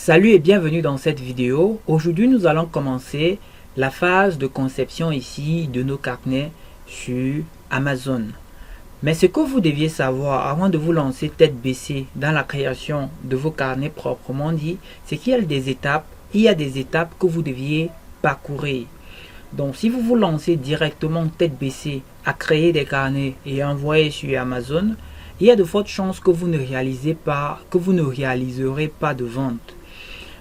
Salut et bienvenue dans cette vidéo. Aujourd'hui, nous allons commencer la phase de conception ici de nos carnets sur Amazon. Mais ce que vous deviez savoir avant de vous lancer tête baissée dans la création de vos carnets proprement dit, c'est qu'il y a des étapes. Il y a des étapes que vous deviez parcourir. Donc, si vous vous lancez directement tête baissée à créer des carnets et envoyer sur Amazon, il y a de fortes chances que vous ne réaliserez pas de vente.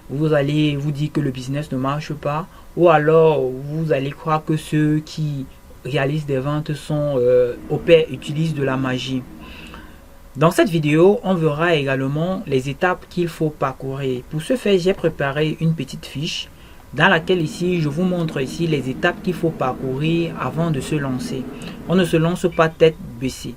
Vous allez vous dire que le business ne marche pas, ou alors vous allez croire que ceux qui réalisent des ventes sont utilisent de la magie. Dans cette vidéo, on verra également les étapes qu'il faut parcourir. Pour ce faire, j'ai préparé une petite fiche dans laquelle ici je vous montre ici les étapes qu'il faut parcourir avant de se lancer. On ne se lance pas tête baissée.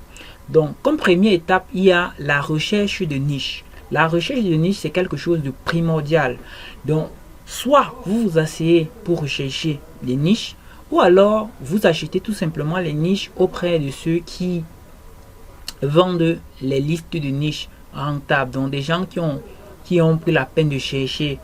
Donc, comme première étape, il y a la recherche de niche. La recherche de niche, c'est quelque chose de primordial. Donc, soit vous vous asseyez pour rechercher les niches, ou alors vous achetez tout simplement les niches auprès de ceux qui vendent les listes de niches rentables. Donc, des gens qui ont pris la peine de chercher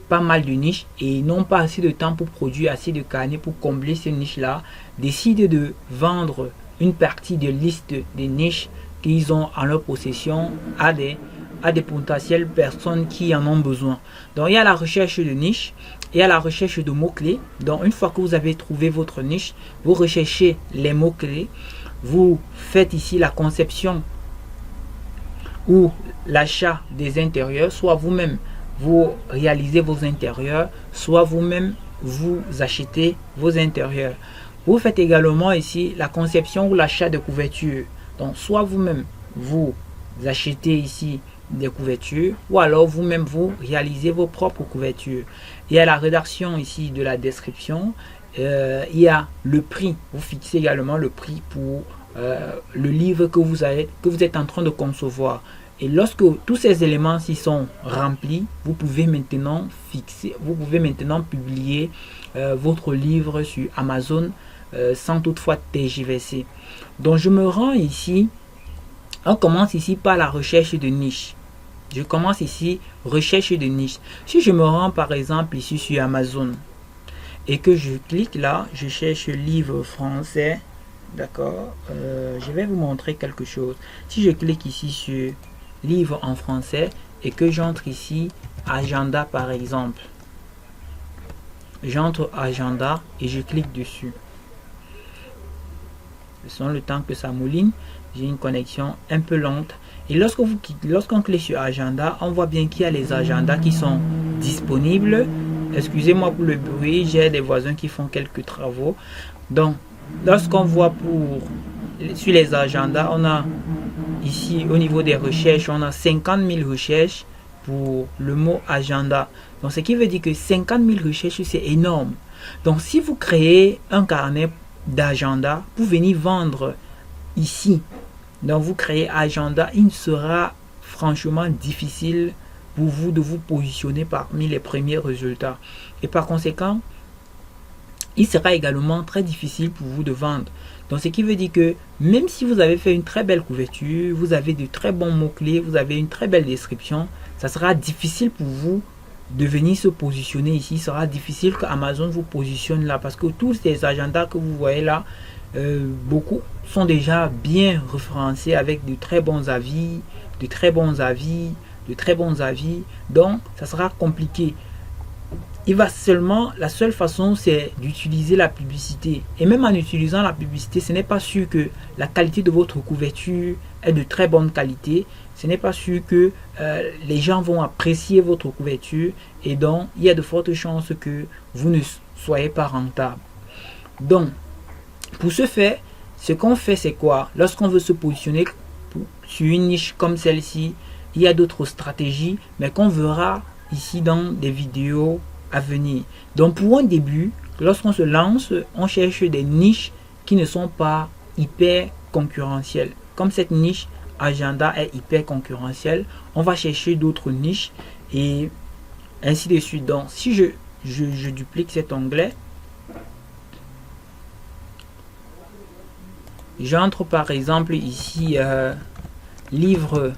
pas mal de niches et n'ont pas assez de temps pour produire assez de carnets pour combler ces niches-là, décident de vendre une partie de liste des niches qu'ils ont en leur possession à des potentielles personnes qui en ont besoin. Donc, il y a la recherche de niche, il y a la recherche de mots-clés. Donc, une fois que vous avez trouvé votre niche, vous recherchez les mots-clés, vous faites ici la conception ou l'achat des intérieurs, soit vous-même vous réalisez vos intérieurs, soit vous-même vous achetez vos intérieurs. Vous faites également ici la conception ou l'achat de couvertures. Donc, soit vous-même vous achetez ici des couvertures, ou alors vous-même vous réalisez vos propres couvertures. Il y a la rédaction ici de la description, il y a le prix. Vous fixez également le prix pour le livre que vous êtes en train de concevoir. Et lorsque tous ces éléments s'y sont remplis, vous pouvez maintenant publier votre livre sur Amazon sans toutefois tergiverser. Donc, je me rends ici. On commence ici par la recherche de niche. Je commence ici recherche de niche. Si je me rends par exemple ici sur Amazon et que je clique là, je cherche livre français. D'accord, je vais vous montrer quelque chose. Si je clique ici sur livre en français et que j'entre ici agenda par exemple, j'entre agenda et je clique dessus. Sans le temps que ça mouline, j'ai une connexion un peu lente. Et lorsqu'on clique sur agenda, on voit bien qu'il y a les agendas qui sont disponibles. Excusez-moi pour le bruit, j'ai des voisins qui font quelques travaux. Donc, lorsqu'on voit sur les agendas, on a ici au niveau des recherches, on a 50 000 recherches pour le mot agenda. Donc, ce qui veut dire que 50 000 recherches, c'est énorme. Donc, si vous créez un carnet d'agenda pour venir vendre ici, donc vous créez agenda, il sera franchement difficile pour vous de vous positionner parmi les premiers résultats. Et par conséquent, il sera également très difficile pour vous de vendre. Donc, ce qui veut dire que même si vous avez fait une très belle couverture, vous avez de très bons mots-clés, vous avez une très belle description, ça sera difficile pour vous de venir se positionner ici. Ce sera difficile que Amazon vous positionne là parce que tous ces agendas que vous voyez là, beaucoup sont déjà bien référencés avec de très bons avis, de très bons avis. Donc, ça sera compliqué. La seule façon, c'est d'utiliser la publicité. Et même en utilisant la publicité, ce n'est pas sûr que la qualité de votre couverture est de très bonne qualité. Ce n'est pas sûr que les gens vont apprécier votre couverture. Et donc, il y a de fortes chances que vous ne soyez pas rentable. Donc, pour ce faire, ce qu'on fait, c'est quoi? Lorsqu'on veut se positionner sur une niche comme celle-ci, il y a d'autres stratégies, mais qu'on verra ici dans des vidéos à venir. Donc, pour un début, lorsqu'on se lance, on cherche des niches qui ne sont pas hyper concurrentielles. Comme cette niche agenda est hyper concurrentielle, on va chercher d'autres niches et ainsi de suite. Donc, si je duplique cet onglet, j'entre par exemple ici livre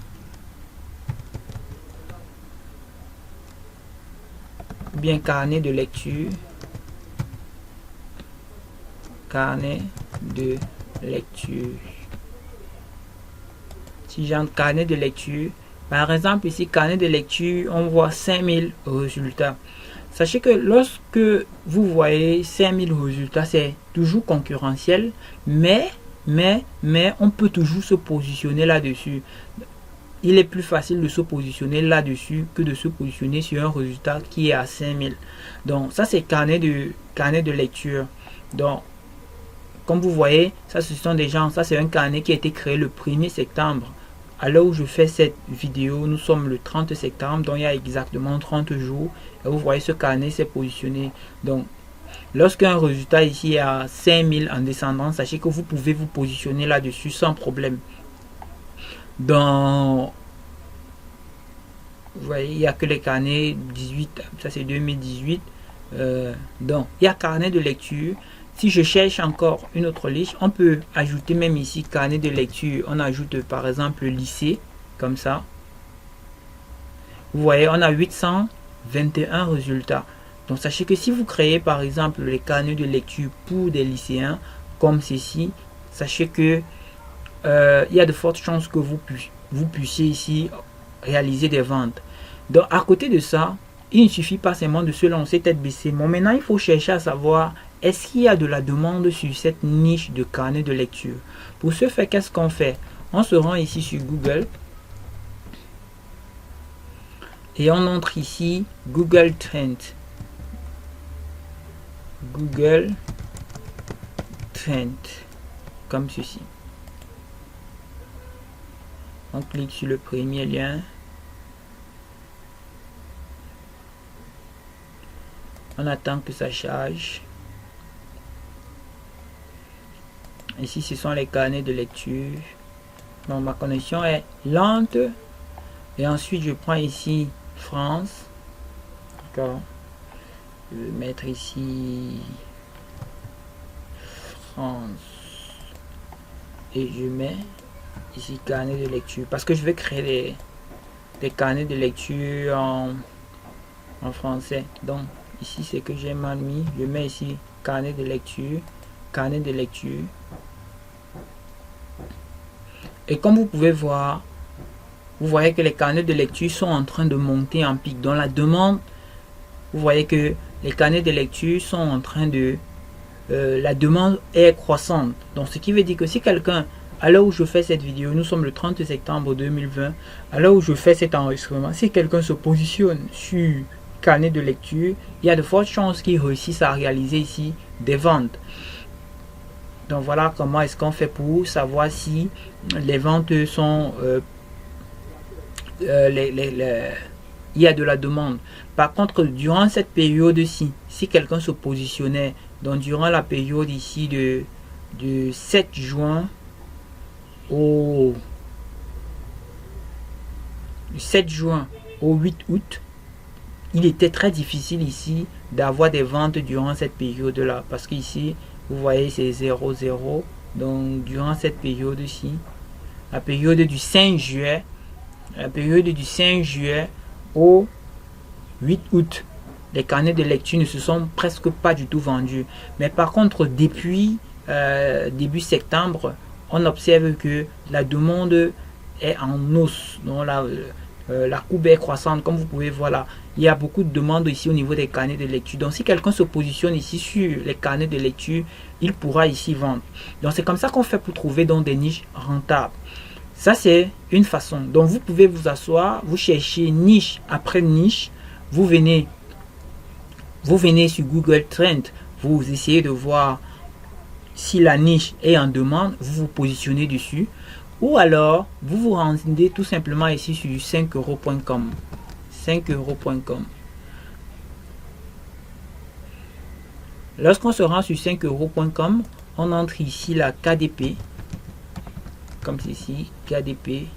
ou bien carnet de lecture. Carnet de lecture. Si j'entre carnet de lecture, par exemple ici carnet de lecture, on voit 5000 résultats. Sachez que lorsque vous voyez 5000 résultats, c'est toujours concurrentiel, mais on peut toujours se positionner là-dessus. Il est plus facile de se positionner là-dessus que de se positionner sur un résultat qui est à 5000. Donc ça c'est carnet de lecture. Donc comme vous voyez, ça ce sont des gens, ça c'est un carnet qui a été créé le 1er septembre. À l'heure où je fais cette vidéo, nous sommes le 30 septembre, donc il y a exactement 30 jours. Et vous voyez, ce carnet s'est positionné. Donc, lorsqu'un résultat ici est à 5000 en descendant, sachez que vous pouvez vous positionner là-dessus sans problème. Donc, vous voyez, il n'y a que les carnets 18, ça c'est 2018. Donc, il y a carnet de lecture. Si je cherche encore une autre liste, on peut ajouter même ici carnet de lecture. On ajoute par exemple le lycée, comme ça. Vous voyez, on a 821 résultats. Donc sachez que si vous créez par exemple les carnets de lecture pour des lycéens, comme ceci, sachez que il y a de fortes chances que vous puissiez ici réaliser des ventes. Donc à côté de ça, il ne suffit pas seulement de se lancer tête baissée. Bon, maintenant il faut chercher à savoir, est-ce qu'il y a de la demande sur cette niche de carnet de lecture? Pour ce faire, qu'est-ce qu'on fait? On se rend ici sur Google et on entre ici Google Trends. Google Trends, comme ceci. On clique sur le premier lien. On attend que ça charge. Ici, ce sont les carnets de lecture. Donc, ma connexion est lente. Et ensuite, je prends ici France. D'accord. Je vais mettre ici France. Et je mets ici carnet de lecture. Parce que je vais créer des carnets de lecture en français. Donc, ici, c'est que j'ai mal mis. Je mets ici carnet de lecture. Carnet de lecture. Et comme vous pouvez voir, vous voyez que les carnets de lecture sont en train de monter en pic. Dans la demande, vous voyez que les carnets de lecture sont en train de... la demande est croissante. Donc ce qui veut dire que si quelqu'un, à l'heure où je fais cette vidéo, nous sommes le 30 septembre 2020, à l'heure où je fais cet enregistrement, si quelqu'un se positionne sur carnet de lecture, il y a de fortes chances qu'il réussisse à réaliser ici des ventes. Donc voilà comment est-ce qu'on fait pour savoir si les ventes sont il y a de la demande. Par contre, durant cette période-ci, si quelqu'un se positionnait, donc durant la période ici de 7 juin au 8 août, il était très difficile ici d'avoir des ventes durant cette période-là. Parce qu'ici, vous voyez, c'est 0,0. Donc, durant cette période-ci, la période du 5 juillet, au 8 août, les carnets de lecture ne se sont presque pas du tout vendus. Mais par contre, depuis début septembre, on observe que la demande est en hausse. Donc, la courbe est croissante, comme vous pouvez voir là. Il y a beaucoup de demandes ici au niveau des carnets de lecture. Donc si quelqu'un se positionne ici sur les carnets de lecture, il pourra ici vendre. Donc c'est comme ça qu'on fait pour trouver donc des niches rentables. Ça c'est une façon. Donc vous pouvez vous asseoir, vous cherchez niche après niche, vous venez sur Google Trends, vous essayez de voir si la niche est en demande, vous vous positionnez dessus. Ou alors, vous vous rendez tout simplement ici sur 5euros.com. 5euros.com. Lorsqu'on se rend sur 5euros.com, on entre ici la KDP. Comme ceci, KDP.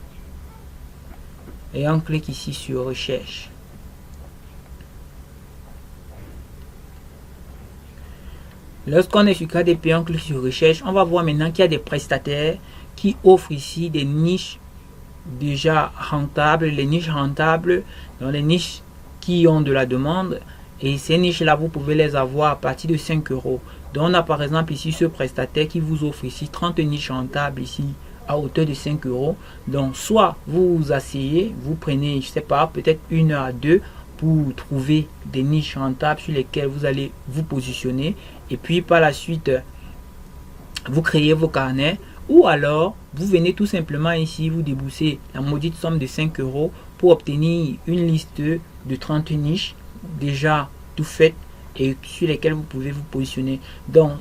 Et on clique ici sur recherche. Lorsqu'on est sur KDP, on clique sur recherche. On va voir maintenant qu'il y a des prestataires qui offrent ici des niches déjà rentables. Les niches rentables, dans les niches qui ont de la demande, Et ces niches-là, vous pouvez les avoir à partir de 5 euros. Donc, on a par exemple ici ce prestataire qui vous offre ici 30 niches rentables ici à hauteur de 5 euros. Donc, soit vous vous asseyez, vous prenez, je sais pas, peut-être 1 heure à 2 pour trouver des niches rentables sur lesquelles vous allez vous positionner. Et puis, par la suite, vous créez vos carnets. Ou alors, vous venez tout simplement ici, vous déboursez la maudite somme de 5 euros pour obtenir une liste de 30 niches déjà tout faites et sur lesquelles vous pouvez vous positionner. Donc,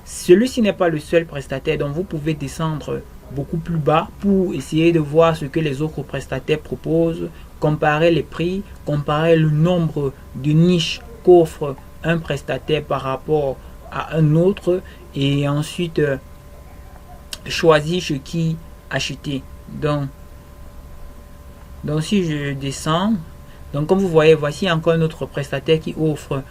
celui-ci n'est pas le seul prestataire, donc vous pouvez descendre beaucoup plus bas pour essayer de voir ce que les autres prestataires proposent, comparer les prix, comparer le nombre de niches qu'offre un prestataire par rapport à un autre et ensuite choisir ce qui acheter. Donc si je descends, donc comme vous voyez, voici encore notre prestataire qui offre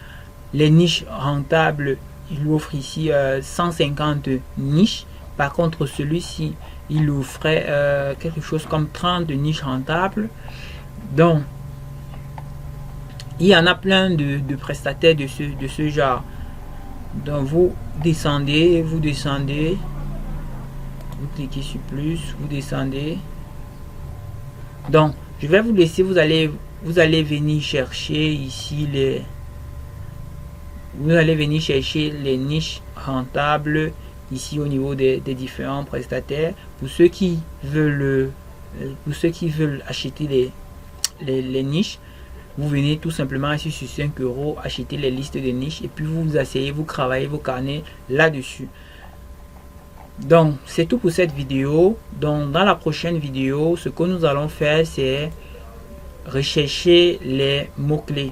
les niches rentables. Il offre ici 150 niches. Par contre, celui-ci, il offrait quelque chose comme 30 niches rentables. Donc, il y en a plein de prestataires de ce genre. Donc, vous descendez, vous cliquez sur plus, vous descendez. Donc, je vais vous laisser, vous allez venir chercher ici les niches rentables ici au niveau des différents prestataires. Pour ceux qui veulent acheter les niches, vous venez tout simplement ici sur 5 euros acheter les listes de niches et puis vous vous asseyez, vous travaillez vos carnets là-dessus. Donc c'est tout pour cette vidéo. Donc dans la prochaine vidéo, ce que nous allons faire, c'est rechercher les mots-clés.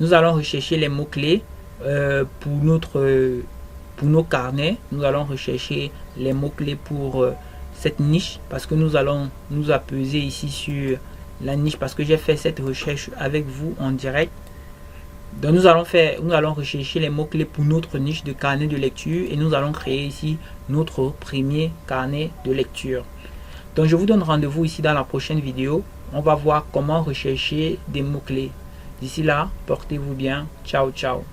Nous allons rechercher les mots-clés pour nos carnets. Nous allons rechercher les mots-clés pour cette niche parce que nous allons nous apaiser ici sur la niche parce que j'ai fait cette recherche avec vous en direct. Donc nous allons rechercher les mots-clés pour notre niche de carnet de lecture et nous allons créer ici notre premier carnet de lecture. Donc je vous donne rendez-vous ici dans la prochaine vidéo. On va voir comment rechercher des mots-clés. D'ici là, portez-vous bien. Ciao, ciao.